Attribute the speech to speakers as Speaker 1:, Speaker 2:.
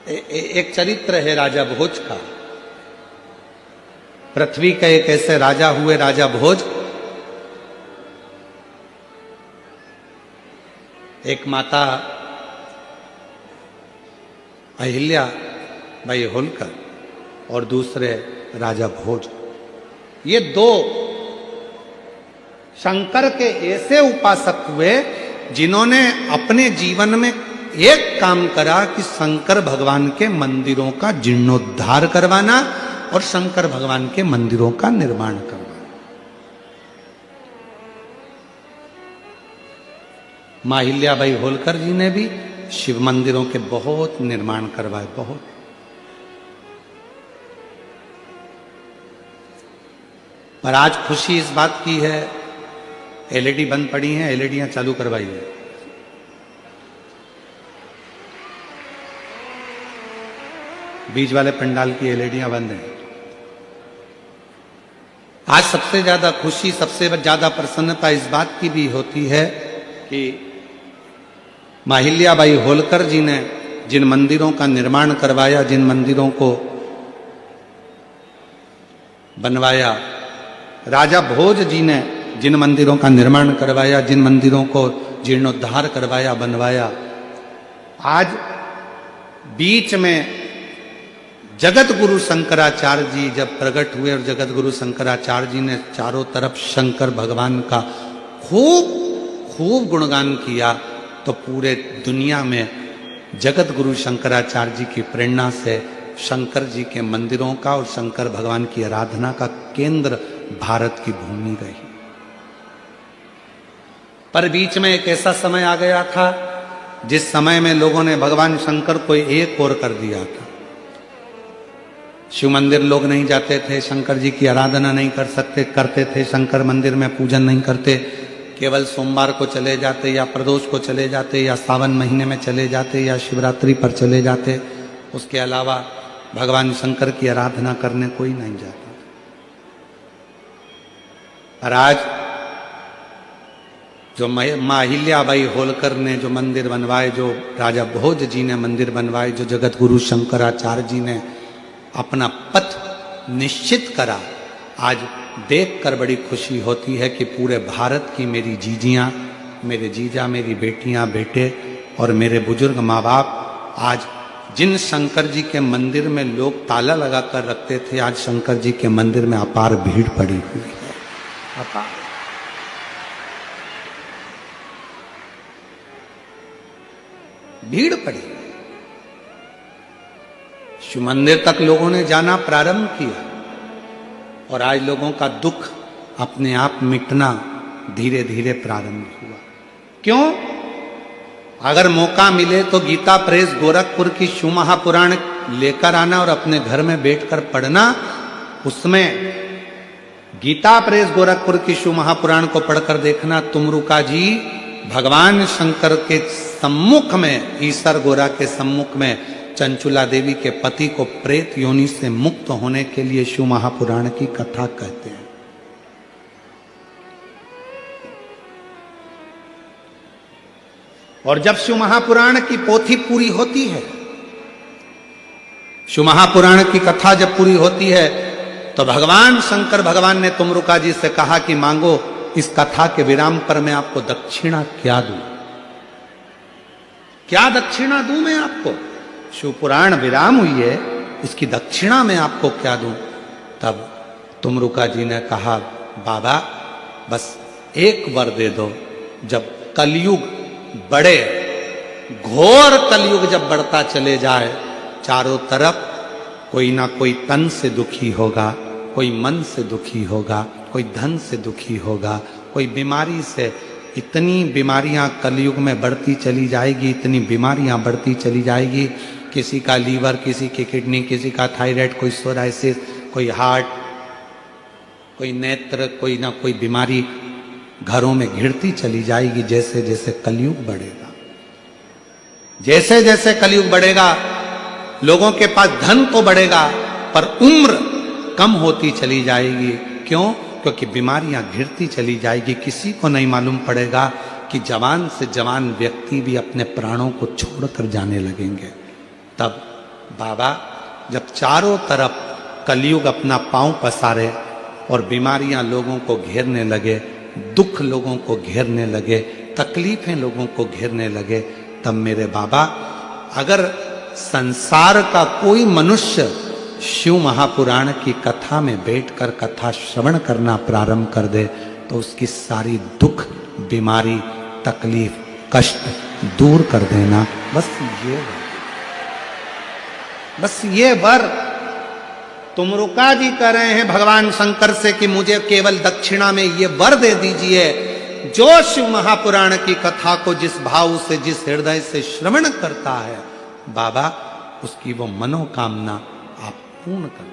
Speaker 1: एक चरित्र है राजा भोज का। पृथ्वी के एक ऐसे राजा हुए, राजा भोज। एक माता अहिल्या बाई होलकर और दूसरे राजा भोज। ये दो शंकर के ऐसे उपासक हुए जिन्होंने अपने जीवन में एक काम करा कि शंकर भगवान के मंदिरों का जीर्णोद्धार करवाना और शंकर भगवान के मंदिरों का निर्माण करवाना। मां अहिल्याबाई होलकर जी ने भी शिव मंदिरों के बहुत निर्माण करवाए, बहुत। पर आज खुशी इस बात की है, एलईडी बंद पड़ी हैं, एलईडियां चालू करवाई है। बीच वाले पंडाल की एलईडियां बंद हैं। आज सबसे ज्यादा खुशी, सबसे ज्यादा प्रसन्नता इस बात की भी होती है कि मां अहिल्याबाई होलकर जी ने जिन मंदिरों का निर्माण करवाया, जिन मंदिरों को बनवाया, राजा भोज जी ने जिन मंदिरों का निर्माण करवाया, जिन मंदिरों को जीर्णोद्धार करवाया, बनवाया, आज बीच में जगत गुरु शंकराचार्य जी जब प्रकट हुए और जगत गुरु शंकराचार्य जी ने चारों तरफ शंकर भगवान का खूब खूब गुणगान किया, तो पूरे दुनिया में जगत गुरु शंकराचार्य जी की प्रेरणा से शंकर जी के मंदिरों का और शंकर भगवान की आराधना का केंद्र भारत की भूमि रही। पर बीच में एक ऐसा समय आ गया था जिस समय में लोगों ने भगवान शंकर को एक और कर दिया था। शिव मंदिर लोग नहीं जाते थे, शंकर जी की आराधना नहीं कर सकते, करते थे शंकर मंदिर में पूजन नहीं करते, केवल सोमवार को चले जाते या प्रदोष को चले जाते या सावन महीने में चले जाते या शिवरात्रि पर चले जाते। उसके अलावा भगवान शंकर की आराधना करने कोई नहीं जाता। और आज जो मां अहिल्याबाई होलकर ने जो मंदिर बनवाए, जो राजा भोज जी ने मंदिर बनवाए, जो जगत गुरु शंकराचार्य जी ने अपना पथ निश्चित करा, आज देखकर बड़ी खुशी होती है कि पूरे भारत की मेरी जीजियां, मेरे जीजा, मेरी बेटियां, बेटे और मेरे बुजुर्ग माँ बाप आज जिन शंकर जी के मंदिर में लोग ताला लगाकर रखते थे, आज शंकर जी के मंदिर में अपार भीड़ पड़ी हुई है। अपार भीड़ पड़ी। शिव मंदिर तक लोगों ने जाना प्रारंभ किया और आज लोगों का दुख अपने आप मिटना धीरे धीरे प्रारंभ हुआ। क्यों? अगर मौका मिले तो गीता प्रेस गोरखपुर की शिव महापुराण लेकर आना और अपने घर में बैठकर पढ़ना। उसमें गीता प्रेस गोरखपुर की शिव महापुराण को पढ़कर देखना, तुमरुका जी भगवान शंकर के सम्मुख में, ईसर गोरा के सम्मुख में चंचुला देवी के पति को प्रेत योनि से मुक्त होने के लिए शिव महापुराण की कथा कहते हैं। और जब शिव महापुराण की पोथी पूरी होती है, शिव महापुराण की कथा जब पूरी होती है, तो भगवान शंकर भगवान ने तुमरुका जी से कहा कि मांगो, इस कथा के विराम पर मैं आपको दक्षिणा क्या दूं? क्या दक्षिणा दूं मैं आपको? शिव पुराण विराम हुई है, इसकी दक्षिणा मैं आपको क्या दूं? तब तुमरुका जी ने कहा, बाबा बस एक वर दे दो। जब कलयुग बढ़े, घोर कलयुग जब बढ़ता चले जाए, चारों तरफ कोई ना कोई तन से दुखी होगा, कोई मन से दुखी होगा, कोई धन से दुखी होगा, कोई बीमारी से, इतनी बीमारियां कलयुग में बढ़ती चली जाएगी, इतनी बीमारियां बढ़ती चली जाएगी। किसी का लीवर, किसी की किडनी, किसी का थायराइड, कोई सोराइसिस, कोई हार्ट, कोई नेत्र, कोई ना कोई बीमारी घरों में घिरती चली जाएगी जैसे जैसे कलयुग बढ़ेगा। जैसे जैसे कलयुग बढ़ेगा, लोगों के पास धन तो बढ़ेगा पर उम्र कम होती चली जाएगी। क्यों? क्योंकि बीमारियां घिरती चली जाएगी। किसी को नहीं मालूम पड़ेगा कि जवान से जवान व्यक्ति भी अपने प्राणों को छोड़कर जाने लगेंगे। तब बाबा जब चारों तरफ कलयुग अपना पांव पसारे और बीमारियां लोगों को घेरने लगे, दुख लोगों को घेरने लगे, तकलीफें लोगों को घेरने लगे, तब मेरे बाबा अगर संसार का कोई मनुष्य शिव महापुराण की कथा में बैठकर कथा श्रवण करना प्रारंभ कर दे तो उसकी सारी दुख, बीमारी, तकलीफ, कष्ट दूर कर देना। बस ये वर तुमरुका जी कह रहे हैं भगवान शंकर से कि मुझे केवल दक्षिणा में ये वर दे दीजिए, जो शिव महापुराण की कथा को जिस भाव से, जिस हृदय से श्रवण करता है बाबा, उसकी वो मनोकामना आप पूर्ण कर